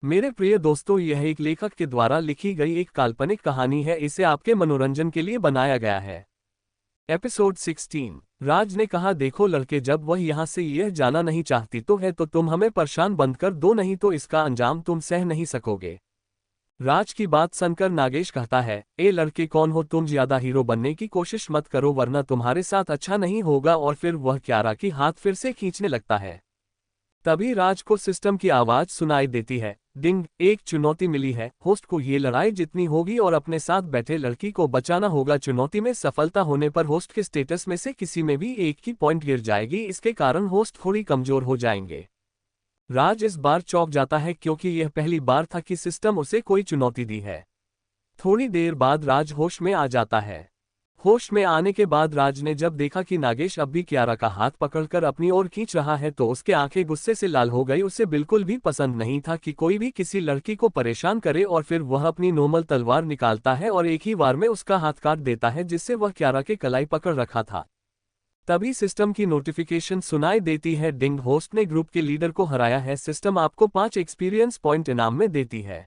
मेरे प्रिय दोस्तों, यह एक लेखक के द्वारा लिखी गई एक काल्पनिक कहानी है। इसे आपके मनोरंजन के लिए बनाया गया है। एपिसोड 16। राज ने कहा, देखो लड़के, जब वह यहाँ से यह जाना नहीं चाहती तो है तो तुम हमें परेशान बंद कर दो, नहीं तो इसका अंजाम तुम सह नहीं सकोगे। राज की बात सुनकर नागेश कहता है, ए लड़के, कौन हो तुम? ज्यादा हीरो बनने की कोशिश मत करो वरना तुम्हारे साथ अच्छा नहीं होगा। और फिर वह क्यारा की हाथ फिर से खींचने लगता है। तभी राज को सिस्टम की आवाज सुनाई देती है, डिंग, एक चुनौती मिली है। होस्ट को ये लड़ाई जितनी होगी और अपने साथ बैठे लड़की को बचाना होगा। चुनौती में सफलता होने पर होस्ट के स्टेटस में से किसी में भी एक की पॉइंट गिर जाएगी। इसके कारण होस्ट थोड़ी कमजोर हो जाएंगे। राज इस बार चौंक जाता है क्योंकि यह पहली बार था कि सिस्टम उसे कोई चुनौती दी है। थोड़ी देर बाद राज होश में आ जाता है। होश में आने के बाद राज ने जब देखा कि नागेश अब भी क्यारा का हाथ पकड़कर अपनी ओर खींच रहा है तो उसके आंखें गुस्से से लाल हो गई। उसे बिल्कुल भी पसंद नहीं था कि कोई भी किसी लड़की को परेशान करे और फिर वह अपनी नोमल तलवार निकालता है और एक ही वार में उसका हाथ काट देता है, जिससे वह क्यारा के कलाई पकड़ रखा था। तभी सिस्टम की नोटिफिकेशन सुनाई देती है, डिंग, होस्ट ने ग्रुप के लीडर को हराया है। सिस्टम आपको 5 एक्सपीरियंस पॉइंट इनाम में देती है।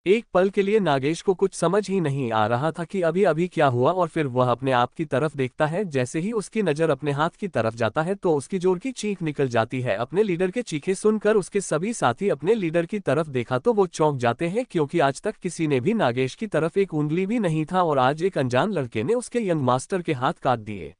एक पल के लिए नागेश को कुछ समझ ही नहीं आ रहा था कि अभी अभी क्या हुआ, और फिर वह अपने आप की तरफ देखता है। जैसे ही उसकी नज़र अपने हाथ की तरफ जाता है तो उसकी जोर की चीख निकल जाती है। अपने लीडर के चीखे सुनकर उसके सभी साथी अपने लीडर की तरफ देखा तो वो चौंक जाते हैं, क्योंकि आज तक किसी ने भी नागेश की तरफ एक उंगली भी नहीं था और आज एक अनजान लड़के ने उसके यंग मास्टर के हाथ काट दिए।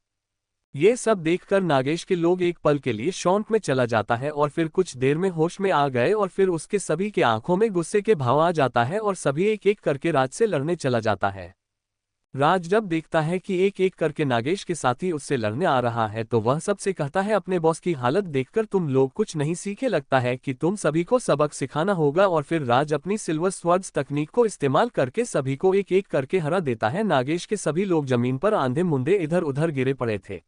ये सब देखकर नागेश के लोग एक पल के लिए शॉक में चला जाता है और फिर कुछ देर में होश में आ गए और फिर उसके सभी के आंखों में गुस्से के भाव आ जाता है और सभी एक एक करके राज से लड़ने चला जाता है। राज जब देखता है कि एक एक करके नागेश के साथी उससे लड़ने आ रहा है तो वह सबसे कहता है, अपने बॉस की हालत देखकर तुम लोग कुछ नहीं सीखे, लगता है कि तुम सभी को सबक सिखाना होगा। और फिर राज अपनी सिल्वर स्वर्ड्स तकनीक को इस्तेमाल करके सभी को एक एक करके हरा देता है। नागेश के सभी लोग जमीन पर आंधे मुंदे इधर उधर गिरे पड़े थे।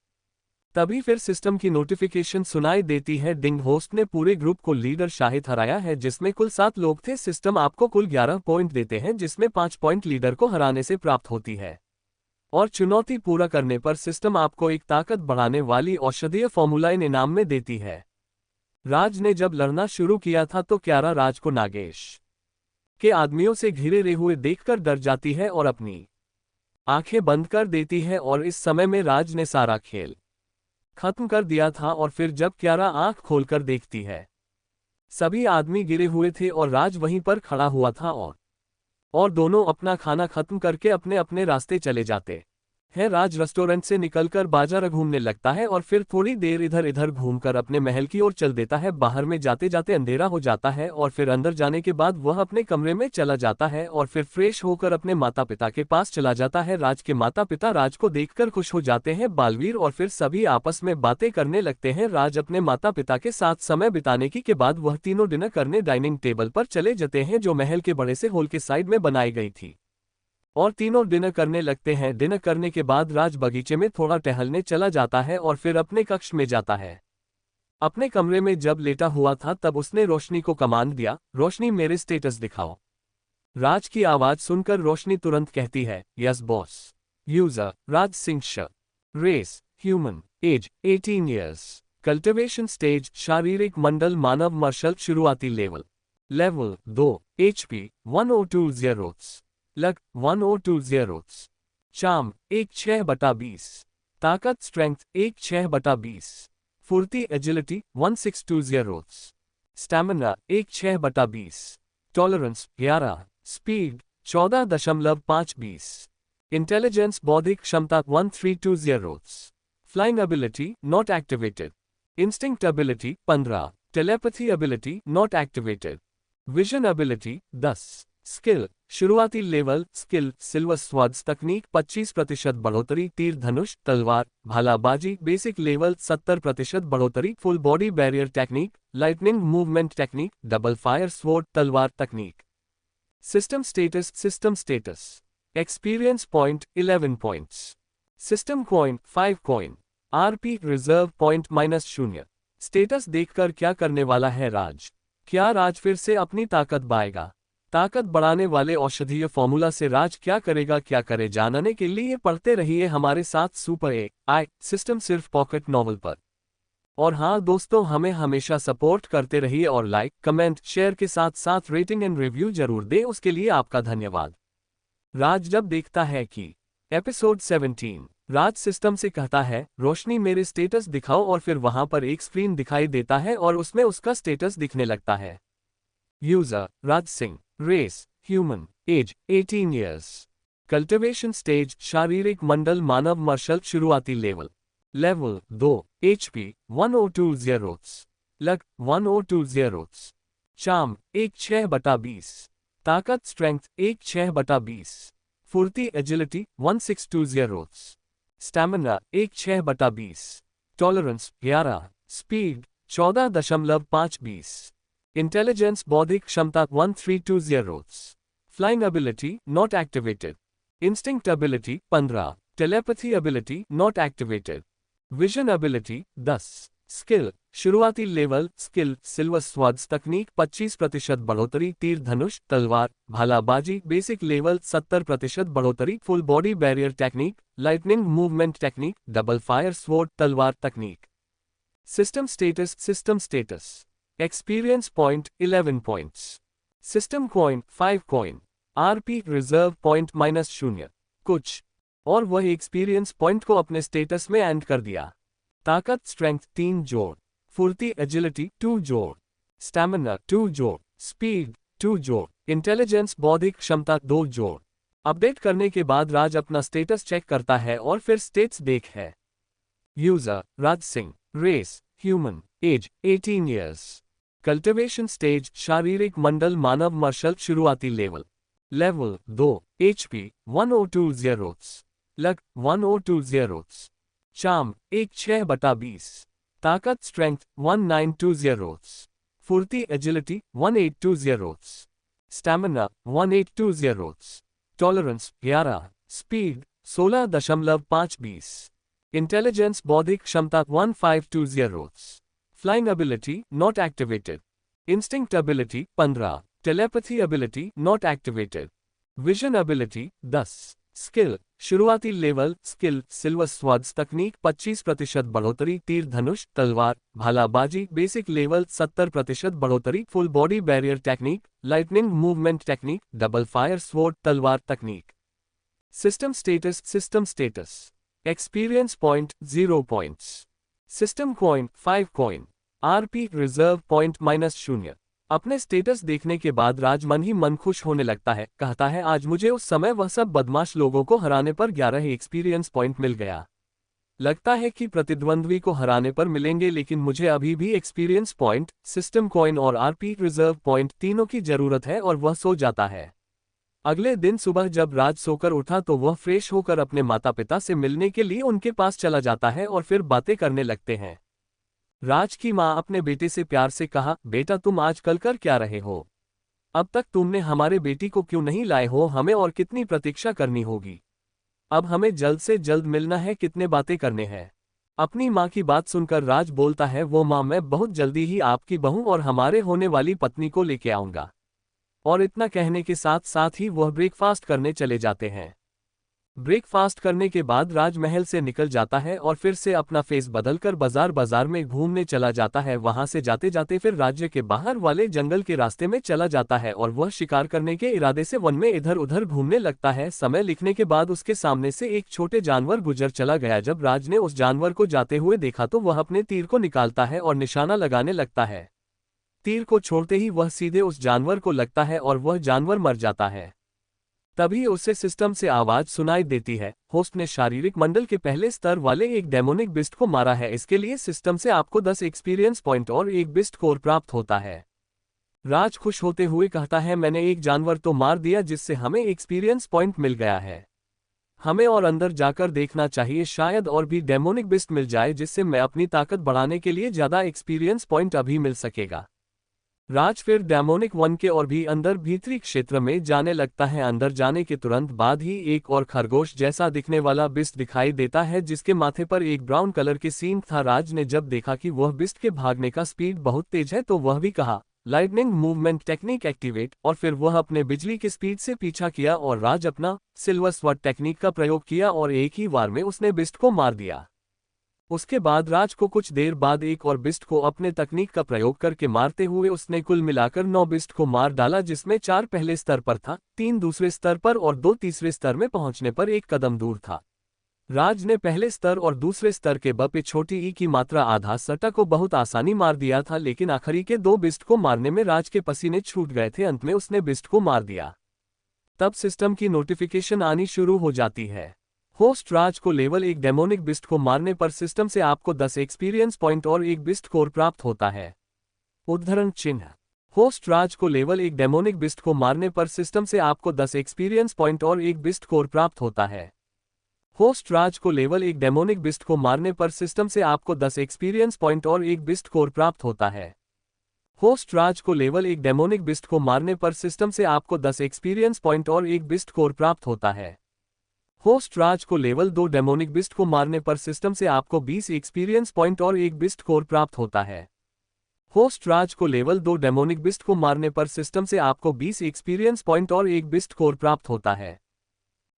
तभी फिर सिस्टम की नोटिफिकेशन सुनाई देती है, डिंग, होस्ट ने पूरे ग्रुप को लीडर शाहिद हराया है, जिसमें कुल 7 लोग थे। सिस्टम आपको कुल 11 पॉइंट देते हैं, जिसमें 5 पॉइंट लीडर को हराने से प्राप्त होती है। और चुनौती पूरा करने पर सिस्टम आपको एक ताकत बढ़ाने वाली औषधीय फॉर्मूला इनाम में देती है। राज ने जब लड़ना शुरू किया था तो क्यारा राज को नागेश के आदमियों से घिरे हुए देखकर डर जाती है और अपनी आंखें बंद कर देती है। और इस समय में राज ने सारा खेल खत्म कर दिया था। और फिर जब क्यारा आंख खोलकर देखती है, सभी आदमी गिरे हुए थे और राज वहीं पर खड़ा हुआ था और दोनों अपना खाना खत्म करके अपने अपने रास्ते चले जाते हैं। राज रेस्टोरेंट से निकलकर बाजार घूमने लगता है और फिर थोड़ी देर इधर इधर घूमकर अपने महल की ओर चल देता है। बाहर में जाते जाते अंधेरा हो जाता है और फिर अंदर जाने के बाद वह अपने कमरे में चला जाता है और फिर फ्रेश होकर अपने माता पिता के पास चला जाता है। राज के माता पिता राज को देखकर खुश हो जाते हैं, बालवीर, और फिर सभी आपस में बातें करने लगते हैं। राज अपने माता पिता के साथ समय बिताने के बाद वह तीनों डिनर करने डाइनिंग टेबल पर चले जाते हैं, जो महल के बड़े से हॉल के साइड में बनाई गई थी, और तीनों डिनर करने लगते हैं। डिनर करने के बाद राज बगीचे में थोड़ा टहलने चला जाता है और फिर अपने कक्ष में जाता है। अपने कमरे में जब लेटा हुआ था तब उसने रोशनी को कमांड दिया, रोशनी, मेरे स्टेटस दिखाओ। राज की आवाज सुनकर रोशनी तुरंत कहती है, yes boss. User Raj Singh श, race human, age 18 years, cultivation stage शारीरिक मंडल मानव, मार्शल, शुरुआती level level 2, HP 1020, luck 1020, charm 1/6/20, ताकत स्ट्रेंथ 1/6/20, फुर्ती agility 1620, stamina 1/6/20, tolerance 11, speed 14.520, intelligence बौद्धिक क्षमता 1320, flying ability not activated, instinct ability 15, telepathy ability not activated, vision ability 10, skill शुरुआती level skill silver swords तकनीक 25% बढ़ोतरी, तीर धनुष तलवार भालाबाजी बेसिक लेवल 70% बढ़ोतरी, full body barrier technique, lightning movement technique, double fire sword तलवार तकनीक। System status experience point 11 points, system coin 5 coin, RP reserve point -0। Status देखकर क्या करने वाला है राज? क्या राज फिर से अपनी ताकत बढ़ाएगा? ताकत बढ़ाने वाले औषधीय फॉर्मूला से राज क्या करेगा, क्या करे, जानने के लिए पढ़ते रहिए हमारे साथ सुपर AI सिस्टम सिर्फ पॉकेट नॉवल पर। और हाँ दोस्तों, हमें हमेशा सपोर्ट करते रहिए और लाइक, कमेंट, शेयर के साथ साथ रेटिंग एंड रिव्यू जरूर दें, उसके लिए आपका धन्यवाद। राज जब देखता है कि एपिसोड 17, राज सिस्टम से कहता है, रोशनी मेरे स्टेटस दिखाओ, और फिर वहां पर एक स्क्रीन दिखाई देता है और उसमें उसका स्टेटस दिखने लगता है। User Raj Singh, race human, age 18 years, cultivation stage शारीरिक मंडल मानव मर्शल, शुरुआती level level 2, HP 1020, luck 1020, charm 1/6/20, ताकत स्ट्रेंथ 1/6/20, फुर्ती agility 1620, stamina 1/6/20, tolerance 11, speed 14.520, intelligence बौद्धिक क्षमता 1320, flying ability not activated, instinct ability 15, telepathy ability not activated, vision ability 10, skill शुरुआती level skill silver swords तकनीक 25% बढ़ोतरी, तीर धनुष तलवार भालाबाजी, बेसिक लेवल 70% बढ़ोतरी, full body barrier technique, lightning movement technique, double fire sword तलवार तकनीक। System status experience point 11 points, system coin 5 coin, RP reserve point -0 कुछ, और वह एक्सपीरियंस पॉइंट को अपने स्टेटस में एंड कर दिया। ताकत स्ट्रेंथ 3 जोड़, फुर्ती एजिलिटी 2 जोड़, स्टैमिना 2 जोड़, स्पीड 2 जोड़, इंटेलिजेंस बौद्धिक क्षमता 2 जोड़। अपडेट करने के बाद राज अपना स्टेटस चेक करता है और फिर स्टेट्स देख है। User Raj Singh, race human, age 18 years, cultivation stage शारीरिक मंडल मानव मर्शल, शुरुआती level level 2, HP 1020, luck 1020, charm 1/6/20, ताकत स्ट्रेंथ 1920, फुर्ती agility 1820, stamina 1820, tolerance 11, speed 16.520, intelligence बौद्धिक क्षमता 1520, flying ability not activated, instinct ability 15, telepathy ability not activated, vision ability 10, skill शुरुआती level skill silver swords तकनीक 25% बढ़ोतरी, तीर धनुष तलवार भालाबाजी, बेसिक लेवल 70% बढ़ोतरी, full body barrier technique, lightning movement technique, double fire sword तलवार तकनीक। System status experience point 0 points, system coin 5 coin, RP reserve point -0। अपने status देखने के बाद राज मन ही मन खुश होने लगता है, कहता है आज मुझे उस समय वह सब बदमाश लोगों को हराने पर 11 एक्सपीरियंस पॉइंट मिल गया। लगता है कि प्रतिद्वंद्वी को हराने पर मिलेंगे, लेकिन मुझे अभी भी एक्सपीरियंस पॉइंट, सिस्टम कॉइन और RP रिजर्व पॉइंट तीनों की जरूरत है, और वह सो जाता है। अगले दिन सुबह जब राज सोकर उठा तो वह फ्रेश होकर अपने माता पिता से मिलने के लिए उनके पास चला जाता है और फिर बातें करने लगते हैं। राज की माँ अपने बेटे से प्यार से कहा, बेटा तुम आजकल कर क्या रहे हो? अब तक तुमने हमारे बेटी को क्यों नहीं लाए हो? हमें और कितनी प्रतीक्षा करनी होगी? अब हमें जल्द से जल्द मिलना है, कितने बातें करने हैं। अपनी माँ की बात सुनकर राज बोलता है, वो माँ मैं बहुत जल्दी ही आपकी बहू और हमारे होने वाली पत्नी को लेके आऊंगा। और इतना कहने के साथ साथ ही वह ब्रेकफास्ट करने चले जाते हैं। ब्रेकफास्ट करने के बाद राज महल से निकल जाता है और फिर से अपना फेस बदलकर बाजार में घूमने चला जाता है। वहां से जाते जाते फिर राज्य के बाहर वाले जंगल के रास्ते में चला जाता है और वह शिकार करने के इरादे से वन में इधर उधर घूमने लगता है। समय लिखने के बाद उसके सामने से एक छोटे जानवर गुजर चला गया। जब राज ने उस जानवर को जाते हुए देखा तो वह अपने तीर को निकालता है और निशाना लगाने लगता है। तीर को छोड़ते ही वह सीधे उस जानवर को लगता है और वह जानवर मर जाता है। तभी उसे सिस्टम से आवाज सुनाई देती है, होस्ट ने शारीरिक मंडल के पहले स्तर वाले एक डेमोनिक बिस्ट को मारा है। इसके लिए सिस्टम से आपको 10 एक्सपीरियंस पॉइंट और एक बिस्ट कोर प्राप्त होता है। राज खुश होते हुए कहता है, मैंने एक जानवर तो मार दिया जिससे हमें एक्सपीरियंस पॉइंट मिल गया है। हमें और अंदर जाकर देखना चाहिए, शायद और भी डेमोनिक बिस्ट मिल जाए जिससे मैं अपनी ताकत बढ़ाने के लिए ज्यादा एक्सपीरियंस पॉइंट अभी मिल सकेगा। राज फिर डेमोनिक वन के और भी अंदर भीतरी क्षेत्र में जाने लगता है। अंदर जाने के तुरंत बाद ही एक और खरगोश जैसा दिखने वाला बिस्ट दिखाई देता है जिसके माथे पर एक ब्राउन कलर के सींग था। राज ने जब देखा कि वह बिस्ट के भागने का स्पीड बहुत तेज है तो वह भी कहा, लाइटनिंग मूवमेंट टेक्निक एक्टिवेट, और फिर वह अपने बिजली की स्पीड से पीछा किया और राज अपना सिल्वर स्वॉर्ड टेक्निक का प्रयोग किया और एक ही वार में उसने बिस्ट को मार दिया। उसके बाद राज को कुछ देर बाद एक और बिस्ट को अपने तकनीक का प्रयोग करके मारते हुए उसने कुल मिलाकर 9 बिस्ट को मार डाला, जिसमें 4 पहले स्तर पर था, 3 दूसरे स्तर पर और 2 तीसरे स्तर में पहुंचने पर एक कदम दूर था। राज ने पहले स्तर और दूसरे स्तर के बपे छोटी ई की मात्रा आधा सट्टा को बहुत आसानी मार दिया था, लेकिन आखिरी के 2 बिस्ट को मारने में राज के पसीने छूट गए थे। अंत में उसने बिस्ट को मार दिया। तब सिस्टम की नोटिफिकेशन आनी शुरू हो जाती है। होस्ट राज को लेवल 1 डेमोनिक बिस्ट को मारने पर सिस्टम से आपको 10 एक्सपीरियंस पॉइंट और 1 बिस्ट कोर प्राप्त होता है। उद्धरण चिन्ह। होस्ट राज को लेवल 1 डेमोनिक बिस्ट को मारने पर सिस्टम से आपको 10 एक्सपीरियंस पॉइंट और 1 बिस्ट कोर प्राप्त होता है। होस्ट राज को लेवल 1 डेमोनिक बिस्ट को मारने पर सिस्टम से आपको 10 एक्सपीरियंस पॉइंट और 1 बिस्ट कोर प्राप्त होता है। होस्ट राज को लेवल 1 डेमोनिक बिस्ट को मारने पर सिस्टम से आपको 10 एक्सपीरियंस पॉइंट और 1 बिस्ट कोर प्राप्त होता है। होस्ट राज को लेवल 2 डेमोनिक बिस्ट को मारने पर सिस्टम से आपको 20 एक्सपीरियंस पॉइंट और 1 बिस्ट कोर प्राप्त होता है। होस्ट राज को लेवल 2 डेमोनिक बिस्ट को मारने पर सिस्टम से आपको 20 एक्सपीरियंस पॉइंट और 1 बिस्ट कोर प्राप्त होता है।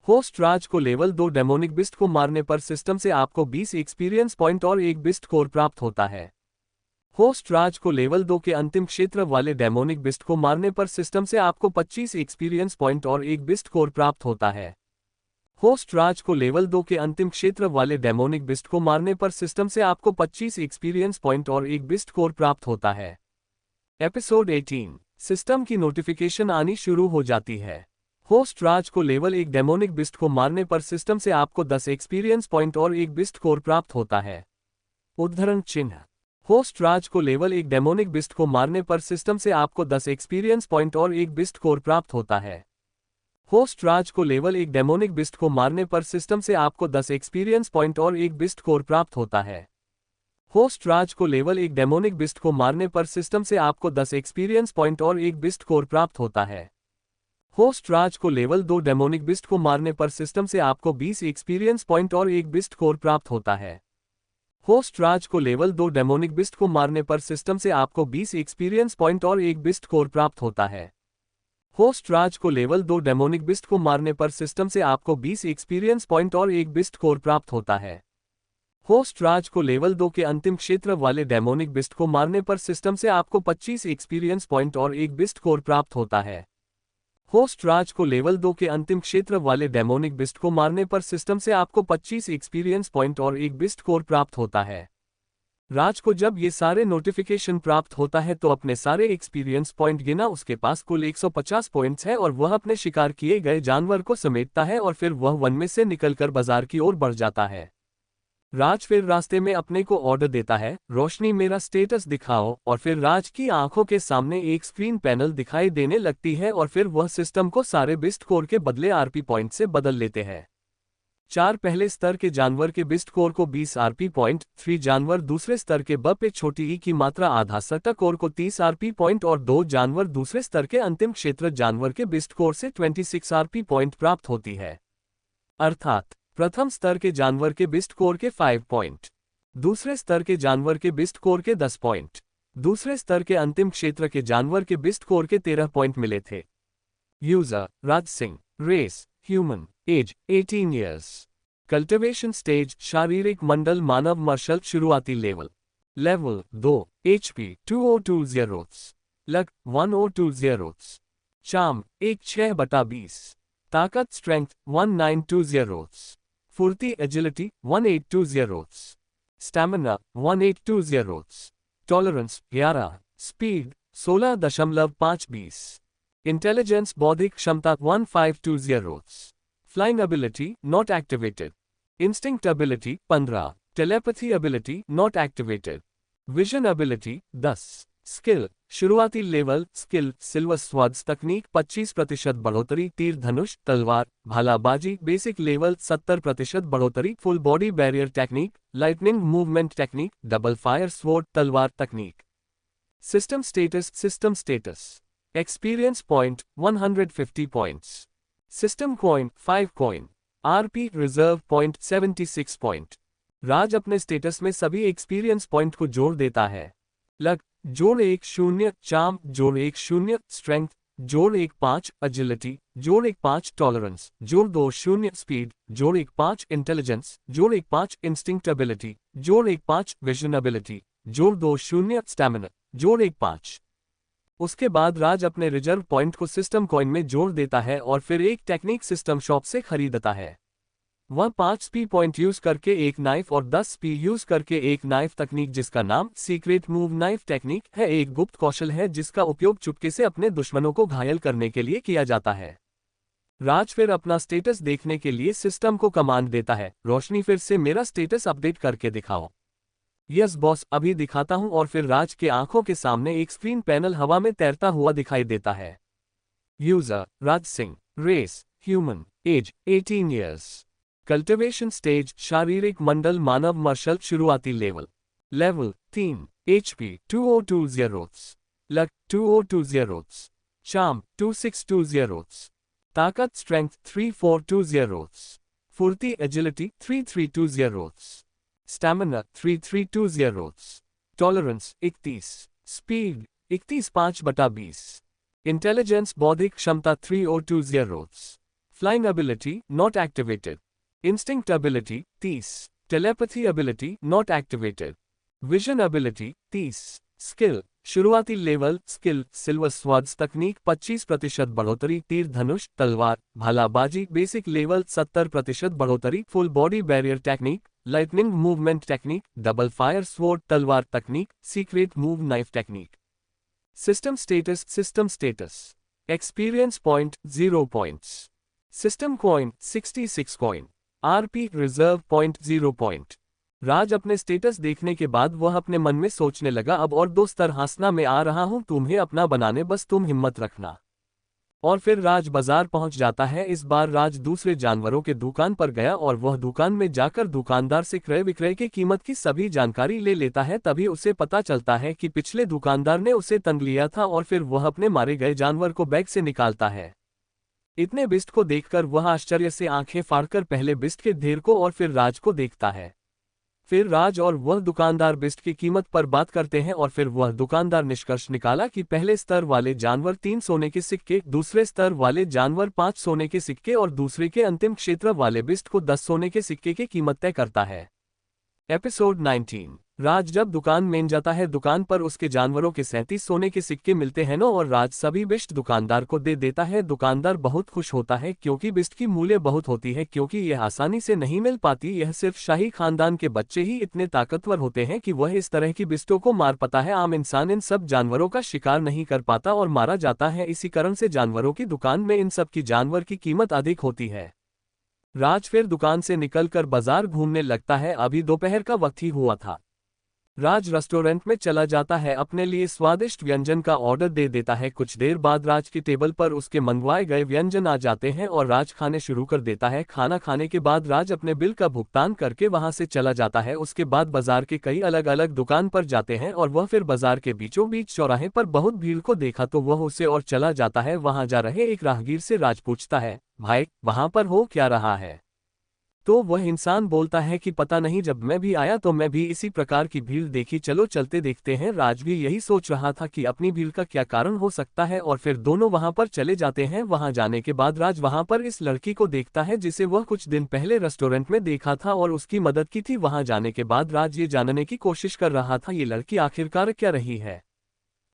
होस्ट राज को लेवल 2 डेमोनिक बिस्ट को मारने पर सिस्टम से आपको 20 एक्सपीरियंस पॉइंट और 1 बिस्ट कोर प्राप्त होता है। होस्ट राज को लेवल 2 के अंतिम क्षेत्र वाले डेमोनिक बिस्ट को मारने पर सिस्टम से आपको 25 एक्सपीरियंस पॉइंट और 1 बिस्ट कोर प्राप्त होता है। होस्ट राज को लेवल 2 के अंतिम क्षेत्र वाले डेमोनिक बिस्ट को मारने पर सिस्टम से आपको 25 एक्सपीरियंस पॉइंट और 1 बिस्ट कोर प्राप्त होता है। एपिसोड 18। सिस्टम की नोटिफिकेशन आनी शुरू हो जाती है। होस्ट राज को लेवल 1 डेमोनिक बिस्ट को मारने पर सिस्टम से आपको 10 एक्सपीरियंस पॉइंट और 1 बिस्ट कोर प्राप्त होता है। उद्धरण चिन्ह। होस्ट राज को लेवल 1 डेमोनिक बिस्ट को मारने पर सिस्टम से आपको 10 एक्सपीरियंस पॉइंट और 1 बिस्ट कोर प्राप्त होता है। होस्ट राज को लेवल 1 डेमोनिक बिस्ट को मारने पर सिस्टम से आपको 10 एक्सपीरियंस पॉइंट और 1 बिस्ट कोर प्राप्त होता है। होस्ट राज को लेवल 1 डेमोनिक बिस्ट को मारने पर सिस्टम से आपको 10 एक्सपीरियंस पॉइंट और 1 बिस्ट कोर प्राप्त होता है। होस्ट राज को लेवल 2 डेमोनिक बिस्ट को मारने पर सिस्टम से आपको 20 एक्सपीरियंस पॉइंट और 1 बिस्ट कोर प्राप्त होता है। होस्ट राज को लेवल 2 डेमोनिक बिस्ट को मारने पर सिस्टम से आपको 20 एक्सपीरियंस पॉइंट और 1 बिस्ट कोर प्राप्त होता है। होस्ट राज को लेवल 2 डेमोनिक बिस्ट को मारने पर सिस्टम से आपको 20 एक्सपीरियंस पॉइंट और 1 बिस्ट कोर प्राप्त होता है। होस्ट राज को लेवल 2 के अंतिम क्षेत्र वाले डेमोनिक बिस्ट को मारने पर सिस्टम से आपको 25 एक्सपीरियंस पॉइंट और 1 बिस्ट कोर प्राप्त होता है। होस्ट राज को लेवल 2 के अंतिम क्षेत्र वाले डेमोनिक बिस्ट को मारने पर सिस्टम से आपको 25 एक्सपीरियंस पॉइंट और 1 बिस्ट कोर प्राप्त होता है। राज को जब ये सारे नोटिफिकेशन प्राप्त होता है तो अपने सारे एक्सपीरियंस पॉइंट गिना। उसके पास कुल 150 पॉइंट्स है और वह अपने शिकार किए गए जानवर को समेटता है और फिर वह वन में से निकलकर बाजार की ओर बढ़ जाता है। राज फिर रास्ते में अपने को ऑर्डर देता है, रोशनी मेरा स्टेटस दिखाओ, और फिर राज की आंखों के सामने एक स्क्रीन पैनल दिखाई देने लगती है और फिर वह सिस्टम को सारे बिस्ट कोर के बदले आरपी पॉइंट से बदल लेते हैं। 4 पहले स्तर के जानवर के बिस्ट कोर को 20 आरपी पॉइंट, 3 जानवर दूसरे स्तर के बपे छोटी ई की मात्रा आधा सट्टा कोर को 30 आरपी पॉइंट और 2 जानवर दूसरे स्तर के अंतिम क्षेत्र जानवर के बिस्ट कोर से 26 आरपी पॉइंट प्राप्त होती है। अर्थात प्रथम स्तर के जानवर के बिस्ट कोर के 5 पॉइंट, दूसरे स्तर के जानवर के बिस्ट कोर के 10 पॉइंट, दूसरे स्तर के अंतिम क्षेत्र के जानवर के बिस्ट कोर के 13 पॉइंट मिले थे। User Raj Singh, race human, age 18 years, cultivation stage शारीरिक मंडल मानव मर्शल, शुरुआती level level 2 HP 2020, luck 1020, charm 16/20, ताकत स्ट्रेंथ 1920, फुर्ती agility 1820, stamina 1820, tolerance 11, speed 16.520, intelligence बौद्धिक क्षमता 1520, flying ability not activated, instinct ability 15, telepathy ability not activated, vision ability 10, skill शुरुआती level skill silver swords तकनीक 25% बढ़ोतरी, तीर धनुष तलवार भालाबाजी बेसिक लेवल 70% बढ़ोतरी, full body barrier technique, lightning movement technique, double fire sword तलवार तकनीक। System status experience point 150 points, system coin 5 coin, RP reserve point 76 point. Raj अपने status में सभी एक्सपीरियंस पॉइंट को जोड़ देता है। लक जोड़ 10, चार्म जोड़ 10, स्ट्रेंथ जोड़ 1 5 एजिलिटी, जोड़ 1 5 टॉलरेंस, जोड़ 2 0 स्पीड, जोड़ 1 5 इंटेलिजेंस, जोड़ 1 5 इंस्टिंक्ट एबिलिटी, जोड़ 1 5 विजन एबिलिटी, जोड़ 2 0 स्टैमिना, जोड़ 1 5। उसके बाद राज अपने रिजर्व पॉइंट को सिस्टम कॉइन में जोड़ देता है और फिर एक टेक्निक सिस्टम शॉप से खरीदता है। वह 5 स्पी पॉइंट यूज करके एक नाइफ और 10 स्पी यूज करके एक नाइफ तकनीक जिसका नाम सीक्रेट मूव नाइफ टेक्निक है एक गुप्त कौशल है जिसका उपयोग चुपके से अपने दुश्मनों को घायल करने के लिए किया जाता है। राज फिर अपना स्टेटस देखने के लिए सिस्टम को कमांड देता है, रोशनी फिर से मेरा स्टेटस अपडेट करके दिखाओ। यस बॉस, अभी दिखाता हूं। और फिर राज के आंखों के सामने एक स्क्रीन पैनल हवा में तैरता हुआ दिखाई देता है। User Raj Singh, race human, age 18 years, cultivation stage शारीरिक मंडल मानव मार्शल, शुरुआती लेवल 3, HP 2020, लक 2020, चार्म 2620, ताकत स्ट्रेंथ 3420, फुर्ती agility 3320, stamina 3320, tolerance 31, speed 31 5/20, intelligence बौद्धिक क्षमता 3020, flying ability not activated, instinct ability 30, telepathy ability not activated, vision ability 30, skill शुरुआती level skill silver swords तकनीक 25% बढ़ोतरी, तीर धनुष तलवार भालाबाजी बेसिक लेवल 70% बढ़ोतरी, full body barrier technique, lightning movement technique, double fire sword तलवार तकनीक, secret move knife technique. System status experience point 0 points, system coin 66 coin, RP reserve point 0 point. Raj अपने status देखने के बाद वह अपने मन में सोचने लगा, अब और 2 स्तर हांसना मैं आ रहा हूं तुम्हें अपना बनाने, बस तुम हिम्मत रखना। और फिर राज बाजार पहुंच जाता है। इस बार राज दूसरे जानवरों के दुकान पर गया और वह दुकान में जाकर दुकानदार से क्रय विक्रय की कीमत की सभी जानकारी ले लेता है। तभी उसे पता चलता है कि पिछले दुकानदार ने उसे तंग लिया था और फिर वह अपने मारे गए जानवर को बैग से निकालता है। इतने बिस्ट को देखकर वह आश्चर्य से आंखें फाड़कर पहले बिस्ट के ढेर को और फिर राज को देखता है। फिर राज और वह दुकानदार बिस्ट की कीमत पर बात करते हैं और फिर वह दुकानदार निष्कर्ष निकाला कि पहले स्तर वाले जानवर 3 सोने के सिक्के, दूसरे स्तर वाले जानवर 5 सोने के सिक्के और दूसरे के अंतिम क्षेत्र वाले बिस्ट को 10 सोने के सिक्के की कीमत तय करता है। एपिसोड 19। राज जब दुकान में जाता है, दुकान पर उसके जानवरों के 37 सोने के सिक्के मिलते हैं और राज सभी बिस्ट दुकानदार को दे देता है। दुकानदार बहुत खुश होता है क्योंकि बिस्ट की मूल्य बहुत होती है, क्योंकि यह आसानी से नहीं मिल पाती। यह सिर्फ शाही खानदान के बच्चे ही इतने ताकतवर होते हैं कि वह इस तरह की बिस्टों को मार पाता है। आम इंसान इन सब जानवरों का शिकार नहीं कर पाता और मारा जाता है। इसी कारण से जानवरों की दुकान में इन सब की जानवर की कीमत अधिक होती है। राज फिर दुकान से निकलकर बाजार घूमने लगता है। अभी दोपहर का वक्त ही हुआ था। राज रेस्टोरेंट में चला जाता है, अपने लिए स्वादिष्ट व्यंजन का ऑर्डर दे देता है। कुछ देर बाद राज की टेबल पर उसके मंगवाए गए व्यंजन आ जाते हैं और राज खाने शुरू कर देता है। खाना खाने के बाद राज अपने बिल का भुगतान करके वहां से चला जाता है। उसके बाद बाजार के कई अलग अलग दुकान पर जाते हैं और वह फिर बाजार के बीचों बीच चौराहे पर बहुत भीड़ को देखा तो वह उसे और चला जाता है। वहां जा रहे एक राहगीर से राज पूछता है, भाई वहां पर हो क्या रहा है? तो वह इंसान बोलता है कि पता नहीं, जब मैं भी आया तो मैं भी इसी प्रकार की भीड़ देखी, चलो चलते देखते हैं। राज भी यही सोच रहा था कि अपनी भीड़ का क्या कारण हो सकता है और फिर दोनों वहां पर चले जाते हैं। वहां जाने के बाद राज वहां पर इस लड़की को देखता है जिसे वह कुछ दिन पहले रेस्टोरेंट में देखा था और उसकी मदद की थी। वहां जाने के बाद राज ये जानने की कोशिश कर रहा था ये लड़की आखिरकार क्या रही है।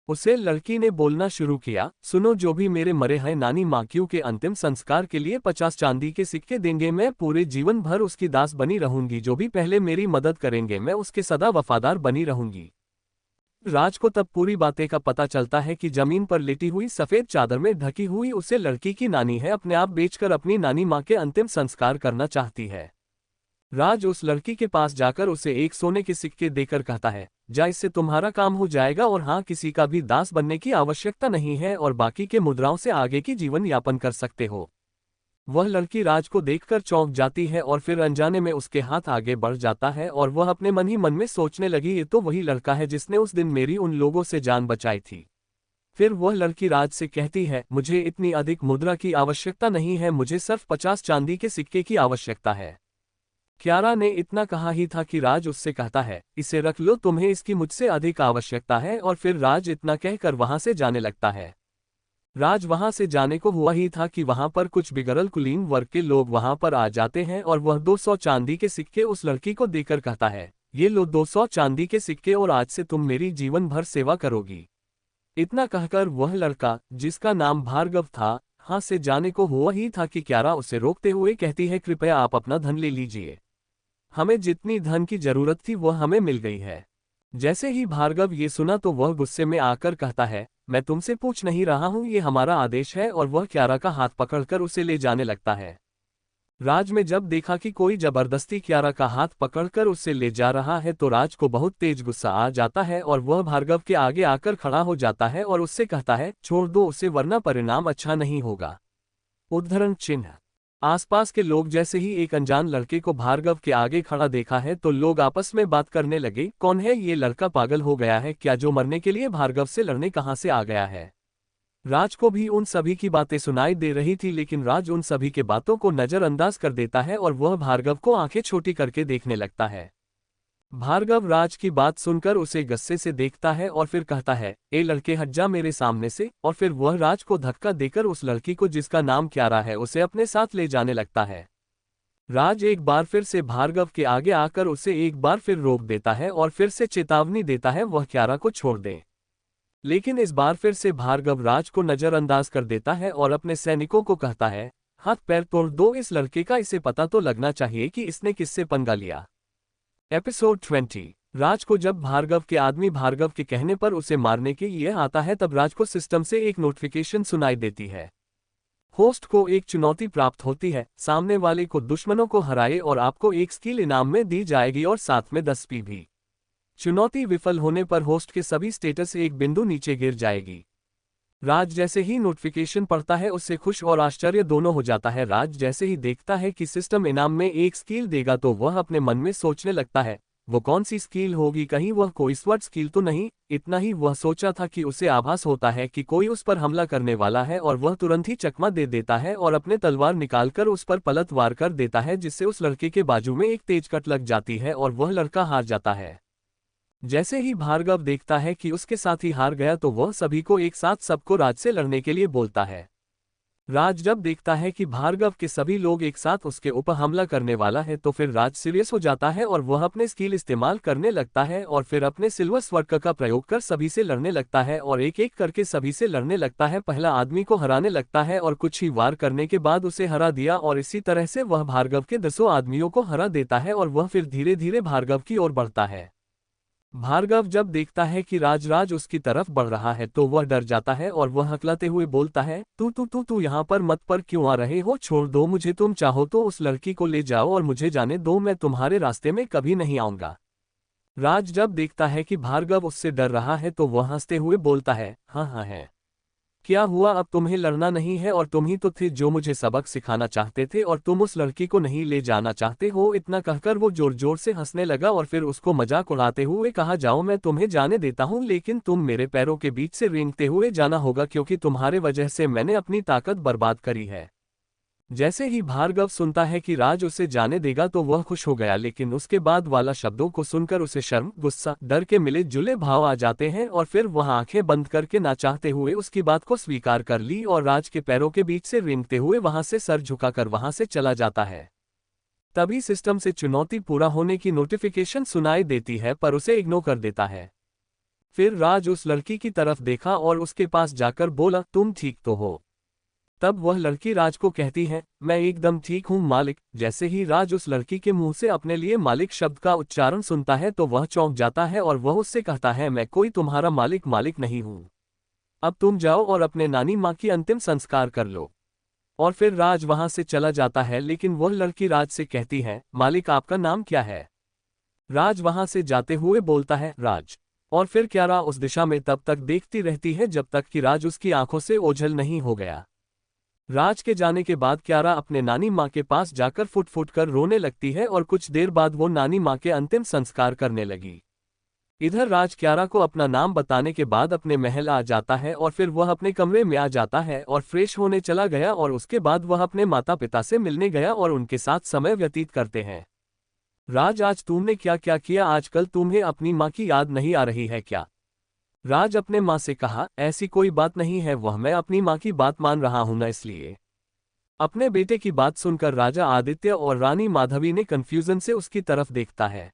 उसे लड़की ने बोलना शुरू किया, सुनो, जो भी मेरे मरे हैं नानी माकियों के अंतिम संस्कार के लिए 50 चांदी के सिक्के देंगे। मैं पूरे जीवन भर उसकी दास बनी रहूंगी। जो भी पहले मेरी मदद करेंगे मैं उसके सदा वफादार बनी रहूंगी। राज को तब पूरी बातें का पता चलता है कि जमीन पर लेटी हुई सफेद चादर में ढकी हुई उसे लड़की की नानी है, अपने आप बेचकर अपनी नानी माँ के अंतिम संस्कार करना चाहती है। राज उस लड़की के पास जाकर उसे एक सोने के सिक्के देकर कहता है, जा, इससे तुम्हारा काम हो जाएगा और हाँ, किसी का भी दास बनने की आवश्यकता नहीं है और बाकी के मुद्राओं से आगे की जीवन यापन कर सकते हो। वह लड़की राज को देखकर चौंक जाती है और फिर अनजाने में उसके हाथ आगे बढ़ जाता है और वह अपने मन ही मन में सोचने लगी, ये तो वही लड़का है जिसने उस दिन मेरी उन लोगों से जान बचाई थी। फिर वह लड़की राज से कहती है, मुझे इतनी अधिक मुद्रा की आवश्यकता नहीं है, मुझे सिर्फ 50 चांदी के सिक्के की आवश्यकता है। क्यारा ने इतना कहा ही था कि राज उससे कहता है, इसे रख लो, तुम्हें इसकी मुझसे अधिक आवश्यकता है। और फिर राज इतना कहकर वहां से जाने लगता है। राज वहां से जाने को हुआ ही था कि वहां पर कुछ बिगड़ल कुलीन वर्ग के लोग वहां पर आ जाते हैं और वह 200 चांदी के सिक्के उस लड़की को देकर कहता है, ये लो 200 चांदी के सिक्के और आज से तुम मेरी जीवन भर सेवा करोगी। इतना कहकर वह लड़का, जिसका नाम भार्गव था, हाथ से जाने को हुआ ही था कि क्यारा उसे रोकते हुए कहती है, कृपया आप अपना धन ले लीजिए। हमें जितनी धन की जरूरत थी वह हमें मिल गई है। जैसे ही भार्गव ये सुना तो वह गुस्से में आकर कहता है, मैं तुमसे पूछ नहीं रहा हूं, ये हमारा आदेश है, और वह क्यारा का हाथ पकड़कर उसे ले जाने लगता है। राज में जब देखा कि कोई जबरदस्ती क्यारा का हाथ पकड़कर उससे ले जा रहा है तो राज को बहुत तेज गुस्सा आ जाता है और वह भार्गव के आगे आकर खड़ा हो जाता है और उससे कहता है, छोड़ दो उसे वरना परिणाम अच्छा नहीं होगा। उद्धरण चिन्ह। आसपास के लोग जैसे ही एक अनजान लड़के को भार्गव के आगे खड़ा देखा है तो लोग आपस में बात करने लगे, कौन है ये लड़का, पागल हो गया है क्या, जो मरने के लिए भार्गव से लड़ने कहां से आ गया है। राज को भी उन सभी की बातें सुनाई दे रही थी, लेकिन राज उन सभी के बातों को नजरअंदाज कर देता है और वह भार्गव को आंखें छोटी करके देखने लगता है। भार्गव राज की बात सुनकर उसे गुस्से से देखता है और फिर कहता है, ए लड़के हट जा मेरे सामने से, और फिर वह राज को धक्का देकर उस लड़की को जिसका नाम क्यारा है उसे अपने साथ ले जाने लगता है। राज एक बार फिर से भार्गव के आगे आकर उसे एक बार फिर रोक देता है और फिर से चेतावनी देता है वह क्यारा को छोड़ दे। लेकिन इस बार फिर से भार्गव राज को नजरअंदाज कर देता है और अपने सैनिकों को कहता है, हाथ पैर तोड़ दो इस लड़के का, इसे पता तो लगना चाहिए कि इसने किससे पंगा लिया। एपिसोड 20। राज को जब भार्गव के आदमी भार्गव के कहने पर उसे मारने के लिए आता है तब राज को सिस्टम से एक नोटिफिकेशन सुनाई देती है। होस्ट को एक चुनौती प्राप्त होती है, सामने वाले को दुश्मनों को हराए और आपको एक स्किल इनाम में दी जाएगी और साथ में 10 पी भी। चुनौती विफल होने पर होस्ट के सभी स्टेटस एक बिंदु नीचे गिर जाएगी। राज जैसे ही नोटिफिकेशन पढ़ता है उससे खुश और आश्चर्य दोनों हो जाता है। राज जैसे ही देखता है कि सिस्टम इनाम में एक स्किल देगा तो वह अपने मन में सोचने लगता है, वो कौन सी स्किल होगी, कहीं वह कोई स्वॉर्ड स्किल तो नहीं। इतना ही वह सोचा था कि उसे आभास होता है कि कोई उस पर हमला करने वाला है और वह तुरंत ही चकमा दे देता है और अपने तलवार निकालकर उस पर पलट वार कर देता है, जिससे उस लड़के के बाजू में एक तेज कट लग जाती है और वह लड़का हार जाता है। जैसे ही भार्गव देखता है कि उसके साथी हार गया तो वह सभी को एक साथ सबको राज से लड़ने के लिए बोलता है। राज जब देखता है कि भार्गव के सभी लोग एक साथ उसके ऊपर हमला करने वाला है तो फिर राज सीरियस हो जाता है और वह अपने स्किल इस्तेमाल करने लगता है और फिर अपने सिल्वर स्वॉर्ड का प्रयोग कर सभी से लड़ने लगता है और एक एक करके सभी से लड़ने लगता है। पहला आदमी को हराने लगता है और कुछ ही वार करने के बाद उसे हरा दिया और इसी तरह से वह भार्गव के 10 आदमियों को हरा देता है और वह फिर धीरे धीरे भार्गव की ओर बढ़ता है। भार्गव जब देखता है कि राज उसकी तरफ बढ़ रहा है तो वह डर जाता है और वह हकलाते हुए बोलता है, तू यहाँ पर मत पर क्यों आ रहे हो, छोड़ दो मुझे, तुम चाहो तो उस लड़की को ले जाओ और मुझे जाने दो, मैं तुम्हारे रास्ते में कभी नहीं आऊंगा। राज जब देखता है कि भार्गव उससे डर रहा है तो वह हंसते हुए बोलता है, हाँ हाँ है, क्या हुआ, अब तुम्हें लड़ना नहीं है, और तुम ही तो थे जो मुझे सबक सिखाना चाहते थे और तुम उस लड़की को नहीं ले जाना चाहते हो। इतना कहकर वो जोर जोर से हंसने लगा और फिर उसको मजाक उड़ाते हुए कहा, जाओ मैं तुम्हें जाने देता हूँ, लेकिन तुम मेरे पैरों के बीच से रेंगते हुए जाना होगा क्योंकि तुम्हारे वजह से मैंने अपनी ताकत बर्बाद करी है। जैसे ही भार्गव सुनता है कि राज उसे जाने देगा तो वह खुश हो गया, लेकिन उसके बाद वाला शब्दों को सुनकर उसे शर्म, गुस्सा, डर के मिले जुले भाव आ जाते हैं और फिर वह आंखें बंद करके ना चाहते हुए उसकी बात को स्वीकार कर ली और राज के पैरों के बीच से रेंगते हुए वहां से सर झुकाकर वहां से चला जाता है। तभी सिस्टम से चुनौती पूरा होने की नोटिफिकेशन सुनाई देती है पर उसे इग्नोर कर देता है। फिर राज उस लड़की की तरफ देखा और उसके पास जाकर बोला, तुम ठीक तो हो। तब वह लड़की राज को कहती है, मैं एकदम ठीक हूँ मालिक। जैसे ही राज उस लड़की के मुंह से अपने लिए मालिक शब्द का उच्चारण सुनता है तो वह चौंक जाता है और वह उससे कहता है, मैं कोई तुम्हारा मालिक नहीं हूँ, अब तुम जाओ और अपने नानी माँ की अंतिम संस्कार कर लो। और फिर राज वहां से चला जाता है, लेकिन वह लड़की राज से कहती है, मालिक आपका नाम क्या है। राज वहां से जाते हुए बोलता है, राज। और फिर क्यारा उस दिशा में तब तक देखती रहती है जब तक कि राज उसकी आंखों से ओझल नहीं हो गया। राज के जाने के बाद क्यारा अपने नानी माँ के पास जाकर फुट फुट कर रोने लगती है और कुछ देर बाद वो नानी माँ के अंतिम संस्कार करने लगी। इधर राज क्यारा को अपना नाम बताने के बाद अपने महल आ जाता है और फिर वह अपने कमरे में आ जाता है और फ्रेश होने चला गया और उसके बाद वह अपने माता पिता से मिलने गया और उनके साथ समय व्यतीत करते हैं। राज, आज तुमने क्या क्या किया, आजकल तुम्हें अपनी माँ की याद नहीं आ रही है क्या। राज अपने माँ से कहा, ऐसी कोई बात नहीं है, वह मैं अपनी माँ की बात मान रहा हूं ना, इसलिए। अपने बेटे की बात सुनकर राजा आदित्य और रानी माधवी ने कंफ्यूजन से उसकी तरफ देखता है।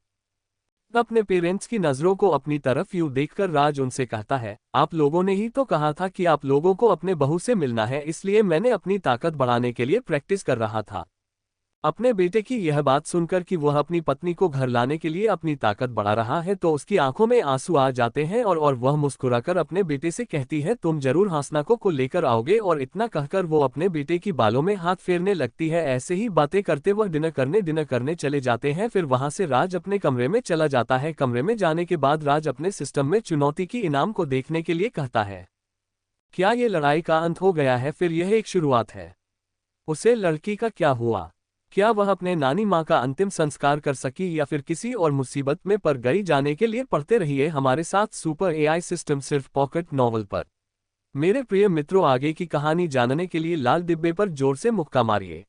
अपने पेरेंट्स की नजरों को अपनी तरफ यूं देखकर राज उनसे कहता है, आप लोगों ने ही तो कहा था कि आप लोगों को अपने बहू से मिलना है, इसलिए मैंने अपनी ताकत बढ़ाने के लिए प्रैक्टिस कर रहा था। अपने बेटे की यह बात सुनकर कि वह अपनी पत्नी को घर लाने के लिए अपनी ताकत बढ़ा रहा है तो उसकी आंखों में आंसू आ जाते हैं और वह मुस्कुराकर अपने बेटे से कहती है, तुम जरूर हासना को लेकर आओगे, और इतना कहकर वो अपने बेटे की बालों में हाथ फेरने लगती है। ऐसे ही बातें करते वह डिनर करने चले जाते हैं। फिर वहां से राज अपने कमरे में चला जाता है। कमरे में जाने के बाद राज अपने सिस्टम में चुनौती की इनाम को देखने के लिए कहता है, क्या ये लड़ाई का अंत हो गया है? फिर यह एक शुरुआत है। उसे लड़की का क्या हुआ? क्या वह अपने नानी माँ का अंतिम संस्कार कर सकी या फिर किसी और मुसीबत में पड़ गई? जाने के लिए पढ़ते रहिए हमारे साथ सुपर एआई सिस्टम, सिर्फ पॉकेट नॉवल पर। मेरे प्रिय मित्रों, आगे की कहानी जानने के लिए लाल डिब्बे पर जोर से मुक्का मारिए।